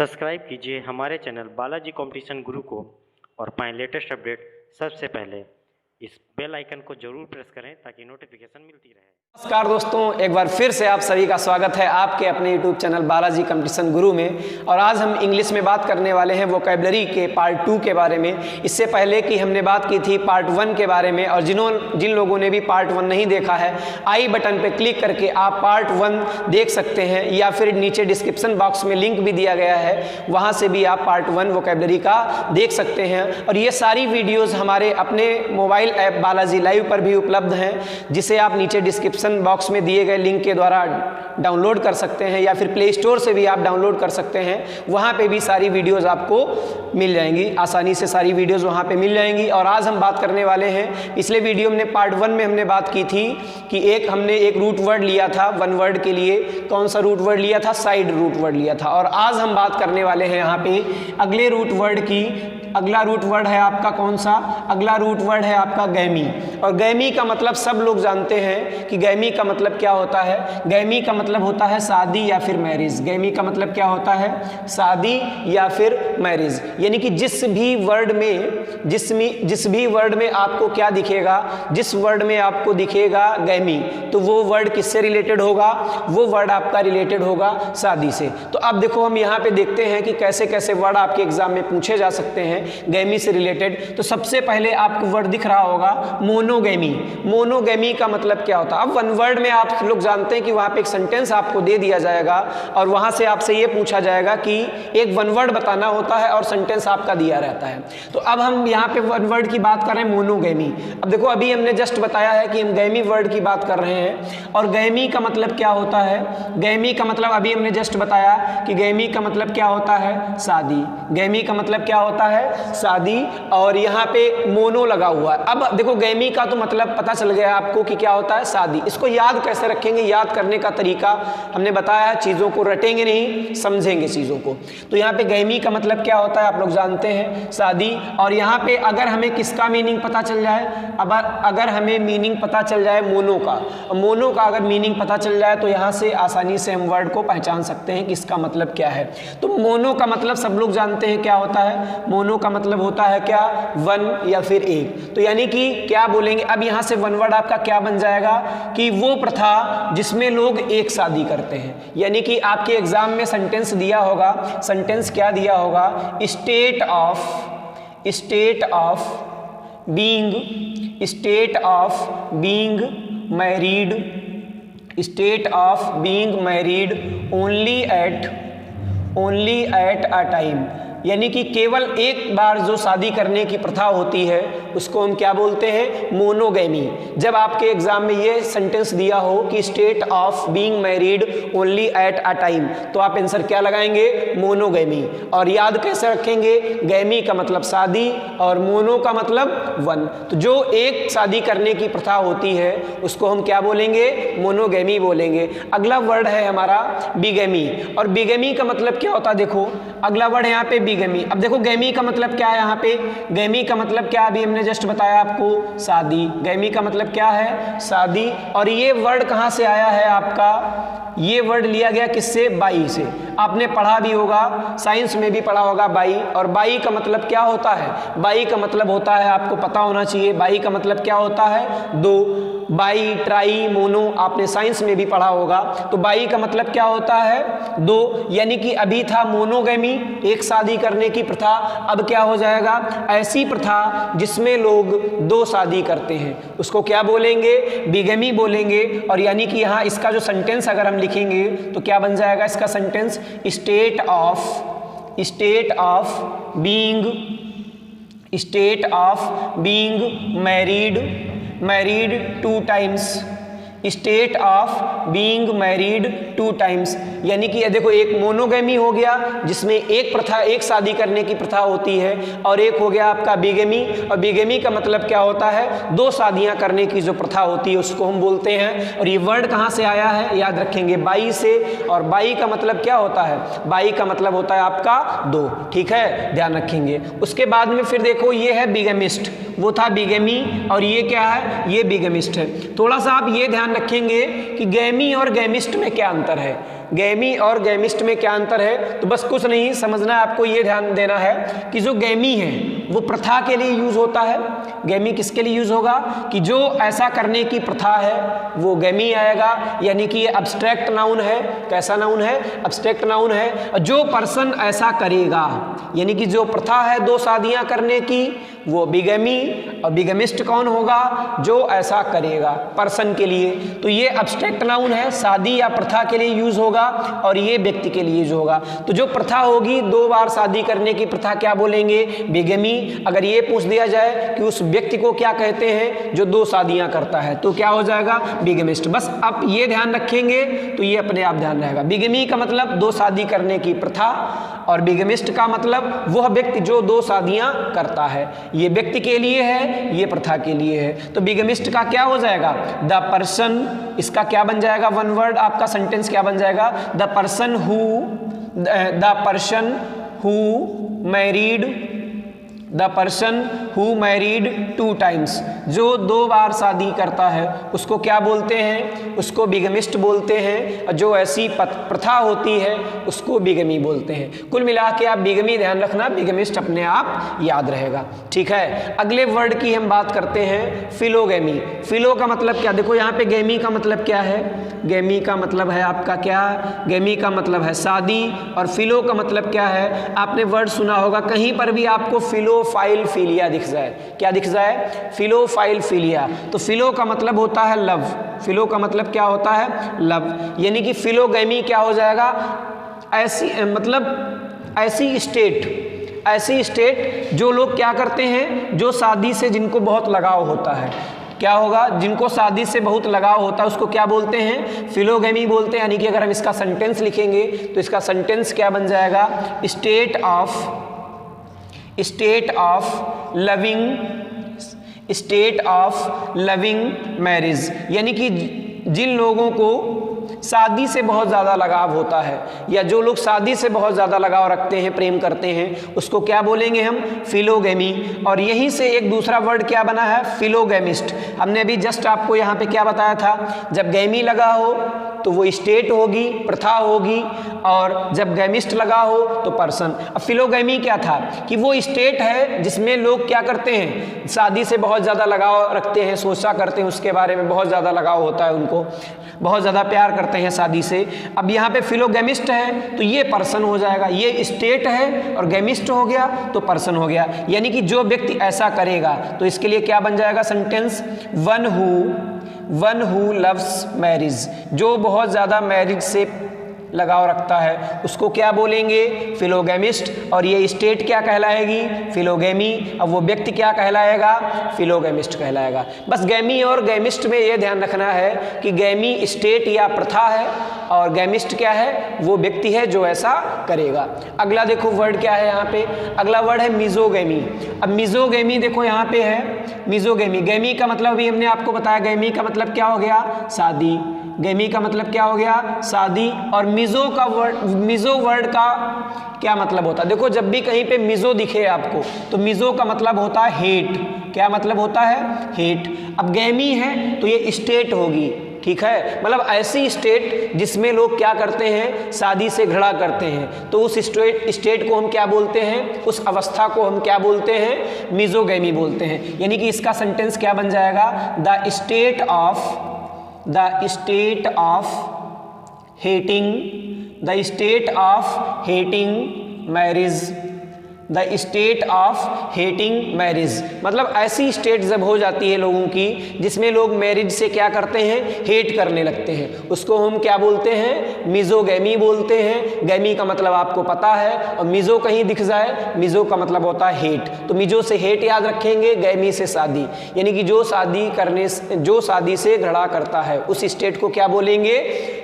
Subscribe कीजिए हमारे channel Balaji competition गुरु को और पाएं लेटेस्ट अपडेट सबसे पहले। इस बेल आइकन को जरूर प्रेस करें ताकि नोटिफिकेशन मिलती रहे। नमस्कार दोस्तों, एक बार फिर से आप सभी का स्वागत है आपके अपने YouTube चैनल बालाजी कंपटीशन गुरु में। और आज हम इंग्लिश में बात करने वाले हैं वोकैबुलरी के पार्ट 2 के बारे में। इससे पहले कि हमने बात की थी पार्ट 1 के बारे में, और जिन लोगों ने भी पार्ट 1 नहीं देखा है, आई बटन पे क्लिक करके आप पार्ट 1 देख सकते हैं, या फिर नीचे डिस्क्रिप्शन बॉक्स में लिंक भी दिया गया है, वहाँ से भी आप पार्ट 1 वोकैबुलरी का देख सकते हैं। और ये सारी वीडियोज़ हमारे अपने मोबाइल ऐप बालाजी लाइव पर भी उपलब्ध हैं, जिसे आप नीचे डिस्क्रिप्शन बॉक्स में दिए गए लिंक के द्वारा डाउनलोड कर सकते हैं, या फिर प्ले स्टोर से भी आप डाउनलोड कर सकते हैं। वहाँ पे भी सारी वीडियोस आपको मिल जाएंगी, आसानी से सारी वीडियोस वहाँ पे मिल जाएंगी। और आज हम बात करने वाले हैं, पिछले वीडियो में पार्ट 1 में हमने बात की थी कि हमने एक रूट वर्ड लिया था 1 वर्ड के लिए। कौन सा रूट वर्ड लिया था? साइड रूट वर्ड लिया था। और आज हम बात करने वाले हैं यहाँ पे अगले रूट वर्ड की। अगला रूट वर्ड है आपका कौन सा? अगला रूट वर्ड है आपका गैमी। और गैमी का मतलब सब लोग जानते हैं कि गैमी का मतलब क्या होता है। गैमी का मतलब होता है शादी या फिर मैरिज। गैमी का मतलब क्या होता है? शादी या फिर मैरिज। यानी कि जिस भी वर्ड में आपको क्या दिखेगा, जिस वर्ड में आपको दिखेगा गैमी, तो वो वर्ड किससे रिलेटेड होगा? वो वर्ड आपका रिलेटेड होगा शादी से। तो अब देखो, हम यहाँ पे देखते हैं कि कैसे कैसे वर्ड आपके एग्जाम में पूछे जा सकते हैं गैमी से रिलेटेड। तो सबसे पहले आपको वर्ड दिख रहा होगा मोनोगैमी। मोनोगैमी का मतलब क्या होता है? अब 1 वर्ड में आप लोग जानते हैं कि वहां पे एक सेंटेंस आपको दे दिया जाएगा, और वहां से आपसे ये पूछा जाएगा कि एक 1 वर्ड बताना होता है और सेंटेंस आपका दिया रहता है। तो अब हम यहाँ पे 1 वर्ड की बात कर रहे हैं, मोनोगैमी। अब देखो, अभी हमने जस्ट बताया है कि हम गैमी वर्ड की बात कर रहे हैं। और गैमी का मतलब क्या होता है? गैमी का मतलब अभी हमने जस्ट बताया कि गैमी का मतलब क्या होता है? शादी। गैमी का मतलब क्या होता है? शादी। और यहाँ पे मोनो लगा हुआ है। अब देखो, गैमी का तो मतलब पता चल गया आपको कि क्या होता है? शादी। इसको याद कैसे रखेंगे? याद करने का तरीका हमने बताया है, चीज़ों को रटेंगे नहीं, समझेंगे चीज़ों को। तो यहाँ पे गैमी का मतलब क्या होता है आप लोग जानते हैं, शादी। और यहाँ पे अगर हमें किसका मीनिंग पता चल जाए, अगर हमें मीनिंग पता चल जाए मोनो का अगर मीनिंग पता चल जाए, तो यहाँ से आसानी से हम वर्ड को पहचान सकते हैं कि इसका मतलब क्या है। तो मोनो का मतलब सब लोग जानते हैं क्या होता है। मोनो का मतलब होता है क्या? 1 या फिर 1। तो यानी कि क्या बोलेंगे, अब यहाँ से 1 वर्ड आपका क्या बन जाएगा कि वो प्रथा जिसमें लोग एक शादी करते हैं। यानी कि आपके एग्जाम में सेंटेंस दिया होगा, सेंटेंस क्या दिया होगा? State of being married only at a time. यानी कि केवल एक बार जो शादी करने की प्रथा होती है, उसको हम क्या बोलते हैं? मोनोगैमी। जब आपके एग्जाम में ये सेंटेंस दिया हो कि state of being married only at a time, तो आप आंसर क्या लगाएंगे? मोनोगैमी। और याद कैसे रखेंगे? गैमी का मतलब शादी और मोनो का मतलब 1। तो जो एक शादी करने की प्रथा होती है उसको हम क्या बोलेंगे? मोनोगैमी बोलेंगे। अगला वर्ड है हमारा बिगैमी। और बिगैमी का मतलब क्या होता है? देखो, अगला वर्ड है यहाँ पे बिगैमी। अब देखो, गैमी का मतलब क्या है? यहाँ पे गैमी का मतलब क्या? अभी हमने जस्ट बताया आपको, शादी। गैमी का मतलब क्या है? शादी। और ये वर्ड कहाँ से आया है आपका? ये वर्ड लिया गया किससे? बाई से। आपने पढ़ा भी होगा, साइंस में भी पढ़ा होगा बाई। और बाई का मतलब क्या होता है? बाई का मतलब होता है, आपको पता होना चाहिए, बाई का मतलब क्या होता है? 2। बाई, ट्राई, मोनो आपने साइंस में भी पढ़ा होगा। तो बाई का मतलब क्या होता है? 2। यानी कि अभी था मोनोगैमी, एक शादी करने की प्रथा। अब क्या हो जाएगा? ऐसी प्रथा जिसमें लोग 2 शादी करते हैं, उसको क्या बोलेंगे? बिगैमी बोलेंगे। और यानी कि यहाँ इसका जो सेंटेंस अगर हम लिखेंगे तो क्या बन जाएगा इसका sentence? State of being married 2 times. State of being married 2 times. यानी कि देखो, एक मोनोगैमी हो गया जिसमें एक शादी करने की प्रथा होती है, और एक हो गया आपका बिगैमी। और बिगैमी का मतलब क्या होता है? 2 शादियां करने की जो प्रथा होती है उसको हम बोलते हैं। और ये वर्ड कहाँ से आया है? याद रखेंगे, बाई से। और बाई का मतलब क्या होता है? बाई का मतलब होता है आपका 2। ठीक है, ध्यान रखेंगे। उसके बाद में फिर देखो, ये है बिगैमिस्ट। वो था बिगैमी, और ये क्या है? ये बिगैमिस्ट है। थोड़ा सा आप ये ध्यान रखेंगे कि गैमी और गैमिस्ट में क्या अंतर है। गैमी और गैमिस्ट में क्या अंतर है? तो बस कुछ नहीं समझना है आपको, ये ध्यान देना है कि जो गैमी है वो प्रथा के लिए यूज होता है। गैमी किसके लिए यूज होगा? कि जो ऐसा करने की प्रथा है वो गैमी आएगा, यानी कि ये अब्स्ट्रैक्ट नाउन है। कैसा नाउन है? अब्स्ट्रैक्ट नाउन है। जो पर्सन ऐसा करेगा, यानी कि जो प्रथा है 2 शादियां करने की, वो बिगमी। और बिगमिस्ट कौन होगा? जो ऐसा करेगा, पर्सन के लिए। तो ये अब्स्ट्रैक्ट नाउन है, शादी या प्रथा के लिए यूज होगा और ये व्यक्ति के लिए यूज होगा। तो जो प्रथा होगी 2 बार शादी करने की प्रथा, क्या बोलेंगे? बिगमी। अगर ये पूछ दिया जाए कि उस व्यक्ति को क्या कहते हैं जो 2 शादियां करता है, तो क्या हो जाएगा? बिगमिस्ट। बस आप ये ध्यान रखेंगे तो ये अपने आप ध्यान रहेगा। बिगमी का मतलब 2 शादी करने की प्रथा और बिगमिस्ट का मतलब वह व्यक्ति जो 2 शादियां करता है। ये व्यक्ति के लिए है, ये प्रथा के लिए है। तो बिगमिस्ट का क्या हो जाएगा? The person. इसका क्या बन जाएगा? 1 वर्ड आपका सेंटेंस क्या बन जाएगा? The person who married 2 times. जो 2 बार शादी करता है उसको क्या बोलते हैं? उसको बिगमिस्ट बोलते हैं। और जो ऐसी प्रथा होती है उसको बिगमी बोलते हैं। कुल मिला के आप बिगमी ध्यान रखना, बिगमिस्ट अपने आप याद रहेगा। ठीक है, अगले वर्ड की हम बात करते हैं, फिलोगैमी। फिलो का मतलब क्या? देखो यहाँ पे गैमी का मतलब क्या है? गैमी का मतलब है आपका क्या? गैमी का मतलब है शादी। और फिलो का मतलब क्या है? आपने वर्ड सुना होगा, कहीं पर भी आपको फिलोफाइल फिलिया दिख जाए। क्या दिख जाए? फिलोफाइल फिलिया। तो फिलो का मतलब होता है लव। फिलो का मतलब क्या होता है? लव। यानी कि फिलोगैमी क्या हो जाएगा? ऐसी स्टेट जो लोग क्या करते हैं, जो शादी से जिनको बहुत लगाव होता है। क्या होगा? जिनको शादी से बहुत लगाव होता है उसको क्या बोलते हैं? फिलोगैमी बोलते हैं। यानी कि अगर हम इसका सेंटेंस लिखेंगे तो इसका सेंटेंस क्या बन जाएगा? State of loving marriage. यानी कि जिन लोगों को शादी से बहुत ज़्यादा लगाव होता है, या जो लोग शादी से बहुत ज़्यादा लगाव रखते हैं, प्रेम करते हैं, उसको क्या बोलेंगे हम? फिलोगैमी। और यहीं से एक दूसरा वर्ड क्या बना है? फिलोगैमिस्ट। हमने अभी जस्ट आपको यहाँ पे क्या बताया था? जब गैमी लगा हो तो वो स्टेट होगी, प्रथा होगी, और जब गैमिस्ट लगा हो तो पर्सन। अब फिलोगैमी क्या था? कि वो स्टेट है जिसमें लोग क्या करते हैं? शादी से बहुत ज़्यादा लगाव रखते हैं, सोचा करते हैं उसके बारे में, बहुत ज़्यादा लगाव होता है उनको, बहुत ज़्यादा प्यार करते हैं शादी से। अब यहाँ पे फिलोगैमिस्ट है तो ये पर्सन हो जाएगा। ये स्टेट है और गैमिस्ट हो गया तो पर्सन हो गया। यानी कि जो व्यक्ति ऐसा करेगा, तो इसके लिए क्या बन जाएगा sentence? One who loves marriage. जो बहुत ज़्यादा मैरिज से लगाव रखता है उसको क्या बोलेंगे? फिलोगैमिस्ट। और ये स्टेट क्या कहलाएगी? फिलोगैमी। अब वो व्यक्ति क्या कहलाएगा? फिलोगैमिस्ट कहलाएगा। बस गैमी और गैमिस्ट में ये ध्यान रखना है कि गैमी स्टेट या प्रथा है और गैमिस्ट क्या है? वो व्यक्ति है जो ऐसा करेगा। अगला देखो वर्ड क्या है यहाँ पे? अगला वर्ड है मिजोगैमी। अब मिजोगैमी देखो यहाँ पे है मिजोगैमी। गैमी का मतलब भी हमने आपको बताया, गैमी का मतलब क्या हो गया? शादी। गैमी का मतलब क्या हो गया? शादी। और मिजो वर्ड का क्या मतलब होता है? देखो जब भी कहीं पे मिजो दिखे आपको तो मिजो का मतलब होता है हेट। क्या मतलब होता है? हेट। अब गैमी है तो ये स्टेट होगी। ठीक है, मतलब ऐसी स्टेट जिसमें लोग क्या करते हैं? शादी से घृणा करते हैं। तो उस स्टेट को हम क्या बोलते हैं? उस अवस्था को हम क्या बोलते हैं? मिजोगैमी बोलते हैं। यानी कि इसका सेंटेंस क्या बन जाएगा? The state of hating marriage. मतलब ऐसी स्टेट जब हो जाती है लोगों की जिसमें लोग मैरिज से क्या करते हैं? हेट करने लगते हैं, उसको हम क्या बोलते हैं? मिजोगैमी बोलते हैं। गैमी का मतलब आपको पता है, और मिजो कहीं दिख जाए, मिजो का मतलब होता है हेट। तो मिजो से हेट याद रखेंगे, गैमी से शादी। यानी कि जो शादी से घृणा करता है उस स्टेट को क्या बोलेंगे?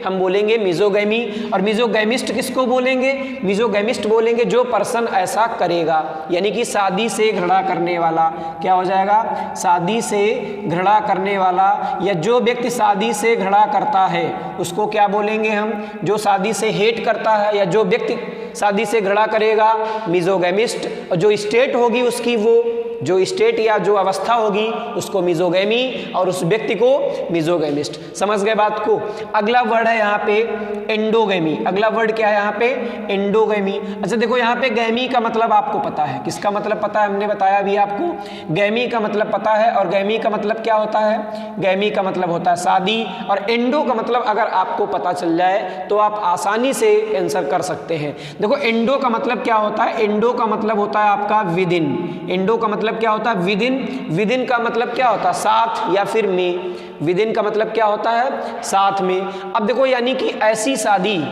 हम बोलेंगे मिजोगैमी। और मिजोगैमिस्ट किसको बोलेंगे? मिजोगैमिस्ट बोलेंगे जो पर्सन ऐसा करे। यानी कि शादी से घृणा करने वाला। क्या हो जाएगा? शादी से घृणा करने वाला, या जो व्यक्ति शादी से घृणा करता है उसको क्या बोलेंगे हम? जो शादी से हेट करता है, या जो व्यक्ति शादी से घृणा करेगा, मिजोगैमिस्ट। और जो स्टेट होगी उसकी वो जो स्टेट या जो अवस्था होगी उसको मिजोगैमी और उस व्यक्ति को मिजोगैमिस्ट। समझ गए बात को। अगला वर्ड है यहाँ पे एंडोगैमी। अगला वर्ड क्या है यहाँ पे? एंडोगैमी। अच्छा देखो यहाँ पे गैमी का मतलब आपको पता है, किसका मतलब पता है? हमने बताया अभी आपको, गैमी का मतलब पता है। और गैमी का मतलब क्या होता है? गैमी का मतलब होता है शादी। और एंडो का मतलब अगर आपको पता चल जाए तो आप आसानी से आंसर कर सकते हैं। देखो एंडो का मतलब क्या होता है? एंडो का मतलब होता है आपका विद इन। एंडो का मतलब क्या होता है? With in. विद इन का मतलब क्या होता है? साथ या फिर में। विद इन का मतलब क्या होता है? साथ में। अब देखो यानी कि ऐसी शादी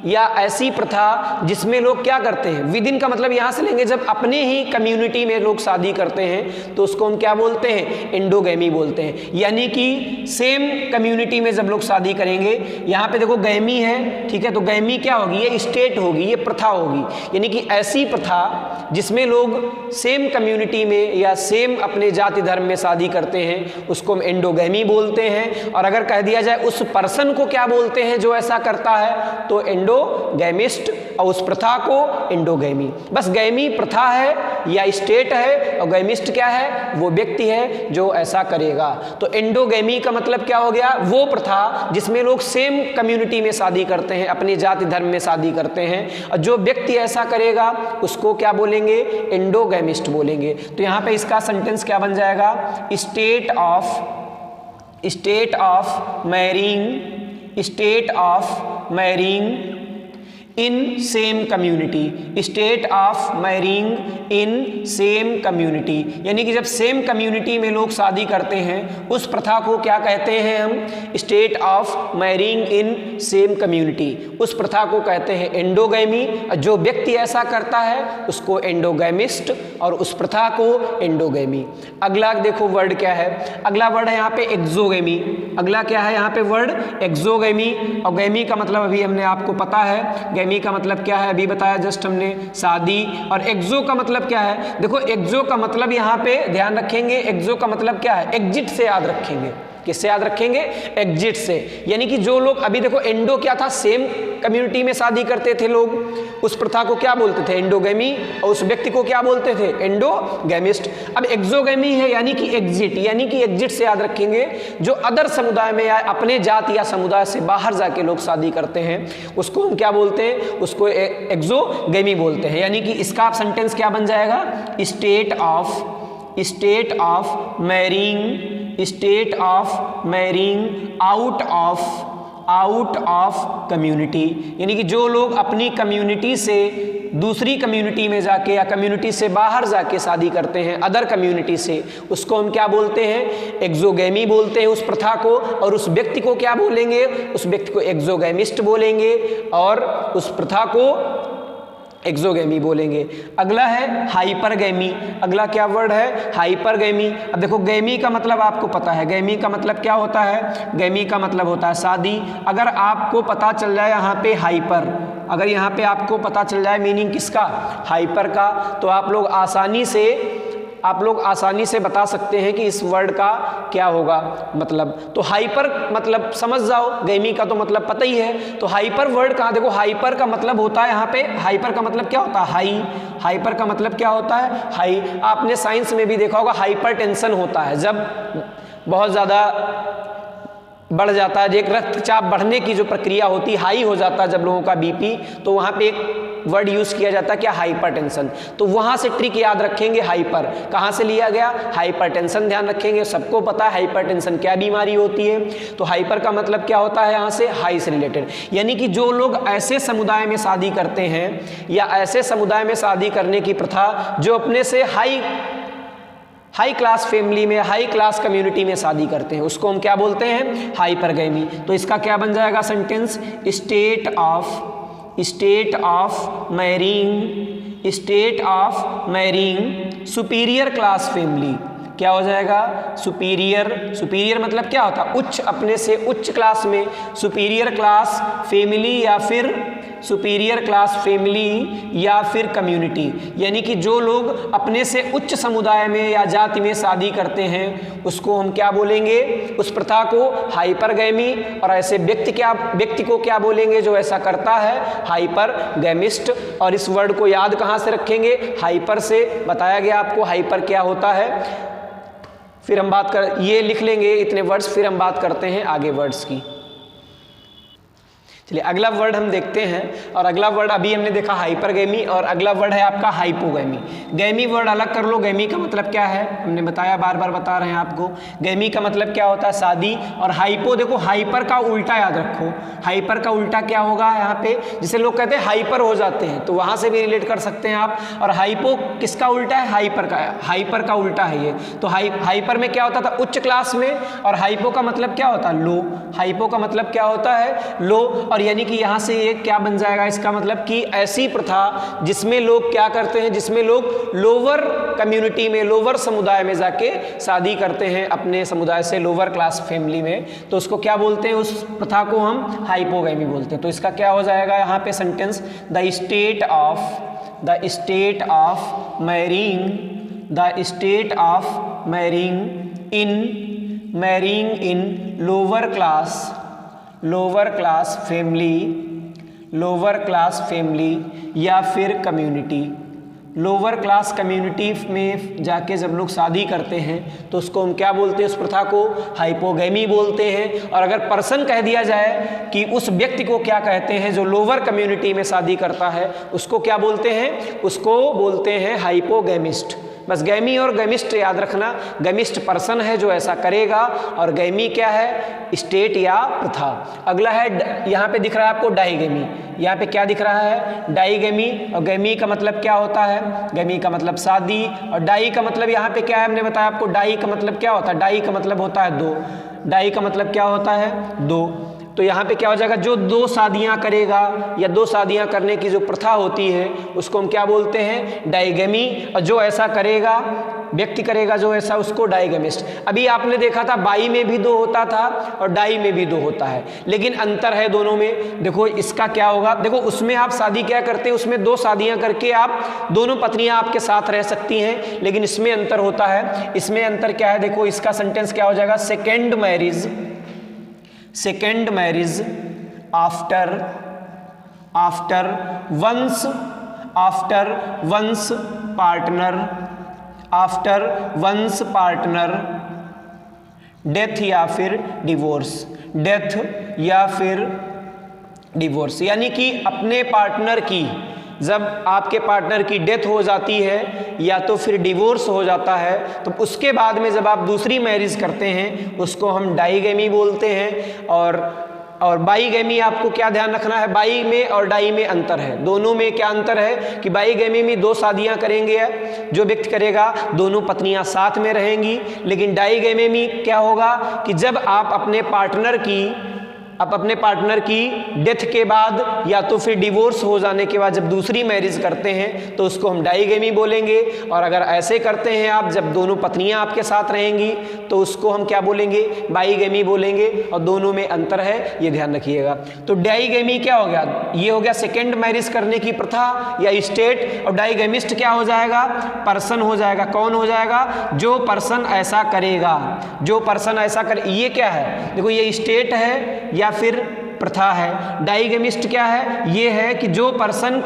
या ऐसी प्रथा जिसमें लोग क्या करते हैं, विद इन का मतलब यहाँ से लेंगे जब अपने ही कम्युनिटी में लोग शादी करते हैं तो उसको हम क्या बोलते हैं? एंडोगैमी बोलते हैं। यानी कि सेम कम्युनिटी में जब लोग शादी करेंगे, यहाँ पे देखो गैमी है, ठीक है, तो गैमी क्या होगी? ये स्टेट होगी, ये प्रथा होगी। यानी कि ऐसी प्रथा जिसमें लोग सेम कम्युनिटी में या सेम अपने जाति धर्म में शादी करते हैं उसको हम एंडोगैमी बोलते हैं। और अगर कह दिया जाए उस पर्सन को क्या बोलते हैं जो ऐसा करता है, तो एंडोगैमिस्ट, और उस प्रथा को एंडोगैमी। बस गैमी प्रथा है या स्टेट है और गैमिस्ट क्या है? वो व्यक्ति है जो ऐसा करेगा। तो एंडोगैमी का मतलब क्या हो गया? वो प्रथा जिसमें लोग सेम कम्युनिटी में शादी करते हैं, अपनी जाति धर्म में शादी करते हैं, और जो व्यक्ति ऐसा करेगा उसको क्या बोलेंगे? एंडोगैमिस्ट बोलेंगे। तो यहाँ पे इसका सेंटेंस क्या बन जाएगा? State of marrying in same community. State of marrying in same community, यानी कि जब सेम कम्युनिटी में लोग शादी करते हैं उस प्रथा को क्या कहते हैं हम? State of marrying in same community. उस प्रथा को कहते हैं एंडोगैमी। जो व्यक्ति ऐसा करता है उसको एंडोगैमिस्ट और उस प्रथा को एंडोगैमी। अगला देखो वर्ड क्या है? अगला वर्ड है यहाँ पे एक्सोगैमी। अगला क्या है यहाँ पे वर्ड? एक्सोगैमी। और गैमी का मतलब अभी हमने आपको पता है, गैमी का मतलब क्या है अभी बताया जस्ट हमने, शादी। और एक्सो का मतलब क्या है? देखो एक्सो का मतलब यहाँ पे ध्यान रखेंगे, एक्सो का मतलब क्या है? एग्जिट से याद रखेंगे। किससे याद रखेंगे? एग्जिट से। यानी कि जो लोग अभी देखो एंडो क्या था? सेम कम्युनिटी में शादी करते थे लोग, उस प्रथा को क्या बोलते थे? एंडोगैमी। और उस व्यक्ति को क्या बोलते थे? एंडोगैमिस्ट। अब एक्सोगैमी है यानी कि एग्जिट, यानी कि एग्जिट से याद रखेंगे जो अदर समुदाय में या अपने जाति या समुदाय से बाहर जाके लोग शादी करते हैं उसको हम क्या बोलते हैं? उसको एक्सोगैमी बोलते हैं। यानी कि इसका सेंटेंस क्या बन जाएगा? State of marrying out of community. यानी कि जो लोग अपनी कम्युनिटी से दूसरी कम्युनिटी में जाके या कम्युनिटी से बाहर जाके शादी करते हैं, अदर कम्युनिटी से, उसको हम क्या बोलते हैं? एक्सोगैमी बोलते हैं उस प्रथा को। और उस व्यक्ति को क्या बोलेंगे? उस व्यक्ति को एक्सोगैमिस्ट बोलेंगे और उस प्रथा को एक्सोगैमी बोलेंगे। अगला है हाइपरगैमी। अगला क्या वर्ड है? हाइपरगैमी। अब देखो गैमी का मतलब आपको पता है, गैमी का मतलब क्या होता है? गैमी का मतलब होता है शादी। अगर आपको पता चल जाए यहाँ पे हाइपर, अगर यहाँ पे आपको पता चल जाए मीनिंग किसका? हाइपर का, तो आप लोग आसानी से बता सकते हैं कि इस वर्ड का क्या होगा मतलब। तो हाइपर मतलब समझ जाओ, गैमी का तो मतलब पता ही है। तो हाइपर वर्ड कहाँ? देखो हाइपर का मतलब होता है यहाँ पे, हाइपर का मतलब क्या होता है? हाई। हाइपर का मतलब क्या होता है? हाई। आपने साइंस में भी देखा होगा हाइपर टेंशन होता है जब बहुत ज़्यादा बढ़ जाता है, एक रक्तचाप बढ़ने की जो प्रक्रिया होती है, हाई हो जाता है जब लोगों का बीपी, तो वहाँ पे एक वर्ड यूज़ किया जाता है क्या? हाइपरटेंशन। तो वहाँ से ट्रिक याद रखेंगे, हाइपर कहाँ से लिया गया? हाइपरटेंशन ध्यान रखेंगे। सबको पता है हाइपरटेंशन क्या बीमारी होती है। तो हाइपर का मतलब क्या होता है? यहाँ से हाई से रिलेटेड। यानी कि जो लोग ऐसे समुदाय में शादी करते हैं या ऐसे समुदाय में शादी करने की प्रथा जो अपने से हाई क्लास फैमिली में, हाई क्लास कम्युनिटी में शादी करते हैं, उसको हम क्या बोलते हैं? हाइपरगैमी। तो इसका क्या बन जाएगा sentence? State of marrying superior class family क्या हो जाएगा? सुपीरियर। सुपीरियर मतलब क्या होता है? उच्च, अपने से उच्च क्लास में। सुपीरियर क्लास फैमिली या फिर सुपीरियर क्लास फैमिली या फिर कम्युनिटी, यानी कि जो लोग अपने से उच्च समुदाय में या जाति में शादी करते हैं उसको हम क्या बोलेंगे? उस प्रथा को हाइपरगैमी। और ऐसे व्यक्ति को क्या बोलेंगे जो ऐसा करता है? हाइपरगैमिस्ट। और इस वर्ड को याद कहाँ से रखेंगे? हाइपर से। बताया गया आपको हाइपर क्या होता है। फिर हम बात कर, ये लिख लेंगे इतने वर्ड्स, फिर हम बात करते हैं आगे वर्ड्स की। चलिए अगला वर्ड हम देखते हैं। और अगला वर्ड अभी हमने देखा हाइपरगैमी, और अगला वर्ड है आपका हाइपोगैमी। गैमी वर्ड अलग कर लो। गैमी का मतलब क्या है? हमने बताया, बार बार बता रहे हैं आपको। गैमी का मतलब क्या होता है? शादी। और हाइपो, देखो हाइपर का उल्टा याद रखो। हाइपर का उल्टा क्या होगा यहाँ पे? जिसे लोग कहते हैं हाइपर हो जाते हैं, तो वहां से भी रिलेट कर सकते हैं आप। और हाइपो किसका उल्टा है? हाइपर का। हाइपर का उल्टा है ये। तो हाइपर में क्या होता था? उच्च क्लास में। और हाइपो का मतलब क्या होता है? लो। हाइपो का मतलब क्या होता है? लो। और यानी कि यहां से ये क्या बन जाएगा? इसका मतलब कि ऐसी प्रथा जिसमें लोग क्या करते हैं? जिसमें लोग लोअर कम्युनिटी में, लोअर समुदाय में जाके शादी करते हैं अपने समुदाय से, लोअर क्लास फैमिली में, तो उसको क्या बोलते हैं? उस प्रथा को हम हाइपोगैमी बोलते हैं। तो इसका क्या हो जाएगा यहाँ पे sentence? The state of marrying in lower class family या फिर कम्युनिटी। लोअर क्लास कम्युनिटी में जाके जब लोग शादी करते हैं तो उसको हम क्या बोलते हैं? उस प्रथा को हाइपोगैमी बोलते हैं। और अगर पर्सन कह दिया जाए कि उस व्यक्ति को क्या कहते हैं जो लोअर कम्युनिटी में शादी करता है, उसको क्या बोलते हैं? उसको बोलते हैं हाइपोगैमिस्ट। बस गैमी और गैमिस्ट याद रखना। गैमिस्ट पर्सन है जो ऐसा करेगा, और गैमी क्या है? स्टेट या प्रथा। अगला है, यहाँ पे दिख रहा है आपको डाईगैमी। यहाँ पे क्या दिख रहा है? डाईगैमी। और गैमी का मतलब क्या होता है? गैमी का मतलब शादी। और डाई का मतलब यहाँ पे क्या है? हमने बताया आपको डाई का मतलब क्या होता है? डाई का मतलब होता है दो। डाई का मतलब क्या होता है? दो। तो यहाँ पे क्या हो जाएगा? जो दो शादियाँ करेगा या दो शादियाँ करने की जो प्रथा होती है उसको हम क्या बोलते हैं? डाईगैमी। और जो ऐसा करेगा, व्यक्ति करेगा जो ऐसा, उसको डाईगैमिस्ट। अभी आपने देखा था बाई में भी दो होता था और डाई में भी दो होता है, लेकिन अंतर है दोनों में। देखो इसका क्या होगा? देखो उसमें आप शादी क्या करते हैं? उसमें दो शादियाँ करके आप दोनों पत्नियाँ आपके साथ रह सकती हैं, लेकिन इसमें अंतर होता है। इसमें अंतर क्या है? देखो इसका सेंटेंस क्या हो जाएगा? Second marriage after once partner death या फिर डिवोर्स। यानी कि अपने पार्टनर की, जब आपके पार्टनर की डेथ हो जाती है या तो फिर डिवोर्स हो जाता है, तो उसके बाद में जब आप दूसरी मैरिज करते हैं उसको हम डाईगैमी बोलते हैं। और बाईगैमी आपको क्या ध्यान रखना है? बाई में और डाई में अंतर है। दोनों में क्या अंतर है कि बाईगैमी में दो शादियां करेंगे जो व्यक्ति करेगा, दोनों पत्नियां साथ में रहेंगी। लेकिन डाईगैमी में क्या होगा कि जब आप अपने पार्टनर की डेथ के बाद या तो फिर डिवोर्स हो जाने के बाद जब दूसरी मैरिज करते हैं तो उसको हम डाईगैमी बोलेंगे। और अगर ऐसे करते हैं आप, जब दोनों पत्नियां आपके साथ रहेंगी, तो उसको हम क्या बोलेंगे? बाईगैमी बोलेंगे। और दोनों में अंतर है, ये ध्यान रखिएगा। तो डाईगैमी क्या हो गया? ये हो गया सेकेंड मैरिज करने की प्रथा या स्टेट। और डाईगैमिस्ट क्या हो जाएगा? पर्सन हो जाएगा। कौन हो जाएगा? जो पर्सन ऐसा करेगा। ये क्या है? देखो ये स्टेट है या फिर प्रथा है। डाईगैमिस्ट क्या है? ये है कि जो पर्सन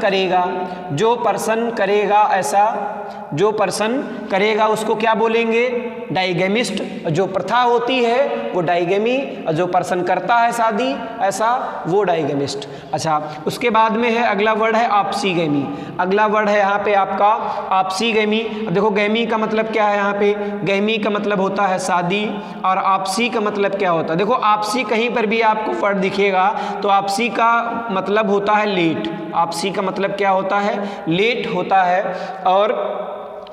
करेगा उसको क्या बोलेंगे? डाईगैमिस्ट। जो प्रथा होती है वो डाईगैमी, और जो पर्सन करता है शादी ऐसा, वो डाईगैमिस्ट। अच्छा, उसके बाद में है अगला वर्ड है आपसीगैमी। अगला वर्ड है यहाँ पे आपका आपसीगैमी। देखो गैमी का मतलब क्या है? यहाँ पे गैमी का मतलब होता है शादी, और आपसी का मतलब क्या होता है? देखो आपसी कहीं पर भी आपको वर्ड दिखेगा तो आपसी का मतलब होता है लेट। आपसी का मतलब क्या होता है? लेट होता है। और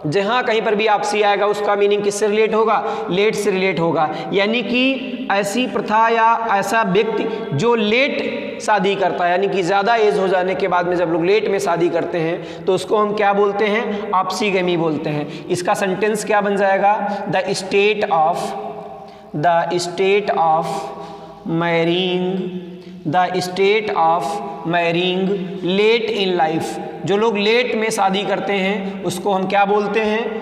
जहाँ कहीं पर भी आप सी आएगा उसका मीनिंग किससे रिलेट होगा, लेट से रिलेट होगा। यानी कि ऐसी प्रथा या ऐसा व्यक्ति जो लेट शादी करता है, यानी कि ज़्यादा एज हो जाने के बाद में जब लोग लेट में शादी करते हैं तो उसको हम क्या बोलते हैं, ऑप्सीगैमी बोलते हैं। इसका सेंटेंस क्या बन जाएगा, the state of marrying late in life. जो लोग लेट में शादी करते हैं उसको हम क्या बोलते हैं,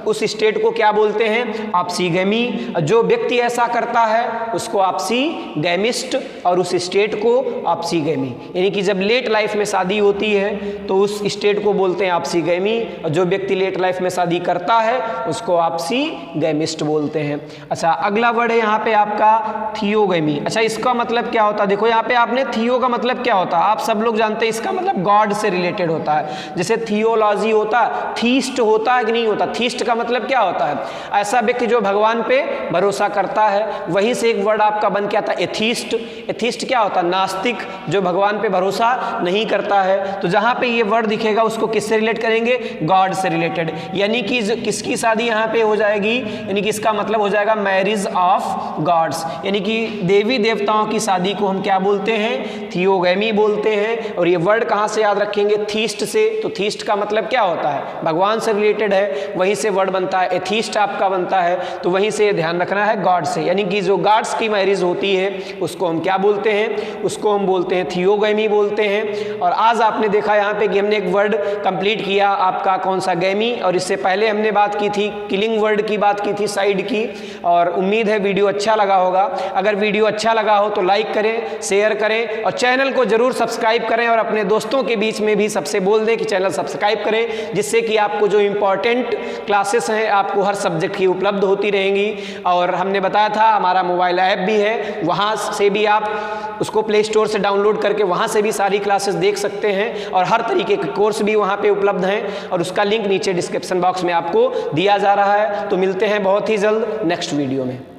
उस स्टेट को क्या बोलते हैं, ऑप्सीगैमी। जो व्यक्ति ऐसा करता है उसको ऑप्सीगैमिस्ट और उस स्टेट को ऑप्सीगैमी। यानी कि जब लेट लाइफ में शादी होती है तो उस स्टेट को बोलते हैं ऑप्सीगैमी, और जो व्यक्ति लेट लाइफ में शादी करता है उसको ऑप्सीगैमिस्ट बोलते हैं। अच्छा, अगला वर्ड है यहाँ पे आपका थियोगैमी। अच्छा, इसका मतलब क्या होता है, देखो यहाँ पे आपने थियो का मतलब क्या होता है, आप सब लोग जानते हैं इसका मतलब गॉड से रिलेटेड होता है। जैसे थियोलॉजी होता है, थीस्ट होता है कि नहीं होता, थीस्ट का मतलब क्या होता है, ऐसा व्यक्ति जो भगवान पे भरोसा करता है। वहीं से एक वर्ड आपका बन के आता है एथीस्ट। एथीस्ट क्या होता है, नास्तिक, जो भगवान पे भरोसा नहीं करता है। तो जहाँ पे ये वर्ड दिखेगा उसको किससे रिलेट करेंगे, गॉड से रिलेटेड। यानी कि किसकी शादी यहाँ पे हो जाएगी, यानी कि इसका मतलब हो जाएगा मैरिज ऑफ गॉड्स, यानी कि देवी देवताओं की शादी को हम क्या बोलते हैं, थियोगैमी बोलते हैं। और ये वर्ड कहाँ से याद रखेंगे, थीस्ट से। तो थीस्ट का मतलब क्या होता है, भगवान से रिलेटेड है, वहीं से वर्ड बनता है। एथीस्ट आपका बनता है तो वहीं से ध्यान रखना है गॉड से, यानी कि जो गॉड्स की मैरिज होती है उसको हम क्या बोलते हैं, उसको हम बोलते हैं थियोगैमी बोलते हैं। और आज आपने देखा यहाँ पे कि हमने एक वर्ड कंप्लीट किया आपका कौन सा, गैमी। और इससे पहले हमने बात की थी किलिंग वर्ड की बात की थी, साइड की। और उम्मीद है वीडियो अच्छा लगा होगा। अगर वीडियो अच्छा लगा हो तो लाइक करें, शेयर करें और चैनल को जरूर सब्सक्राइब करें। और अपने दोस्तों के बीच में भी सबसे बोल दें कि चैनल सब्सक्राइब करें, जिससे कि आपको जो इंपॉर्टेंट क्लासेस हैं आपको हर सब्जेक्ट की उपलब्ध होती रहेंगी। और हमने बताया था हमारा मोबाइल ऐप भी है, वहाँ से भी आप उसको प्ले स्टोर से डाउनलोड करके वहाँ से भी सारी क्लासेस देख सकते हैं। और हर तरीके के कोर्स भी वहाँ पे उपलब्ध हैं और उसका लिंक नीचे डिस्क्रिप्शन बॉक्स में आपको दिया जा रहा है। तो मिलते हैं बहुत ही जल्द नेक्स्ट वीडियो में।